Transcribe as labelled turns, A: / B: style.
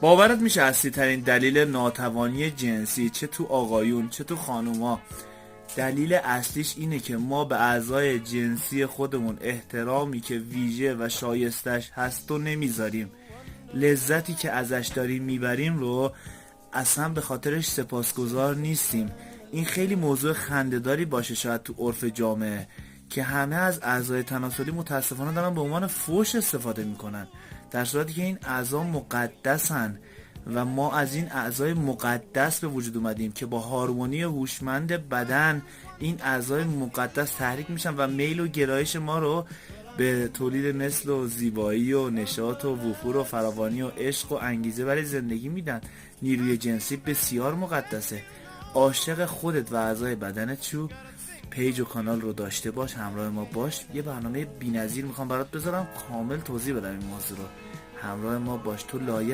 A: باورت میشه اصلی ترین دلیل ناتوانی جنسی چه تو آقایون چه تو خانوما، دلیل اصلیش اینه که ما به اعضای جنسی خودمون احترامی که ویژه و شایستش هست و نمیذاریم. لذتی که ازش داریم میبریم رو اصلا به خاطرش سپاسگزار نیستیم. این خیلی موضوع خنده‌داری باشه شاید تو عرف جامعه که همه از اعضای تناسلی متاسفانه دارن به عنوان فوش استفاده میکنن، در صورتی که این اعضا مقدسن و ما از این اعضای مقدس به وجود اومدیم که با هارمونی هوشمند بدن این اعضای مقدس تحریک میشن و میل و گرایش ما رو به تولید مثل و زیبایی و نشاط و وفور و فراوانی و عشق و انگیزه برای زندگی میدن. نیروی جنسی بسیار مقدسه. عاشق خودت و اعضای بدنت شو. پیج و کانال رو داشته باش، همراه ما باش. یه برنامه بی‌نظیر میخوام برات بذارم کامل توضیح بدم این موضوع رو. همراه ما باش، تو لایق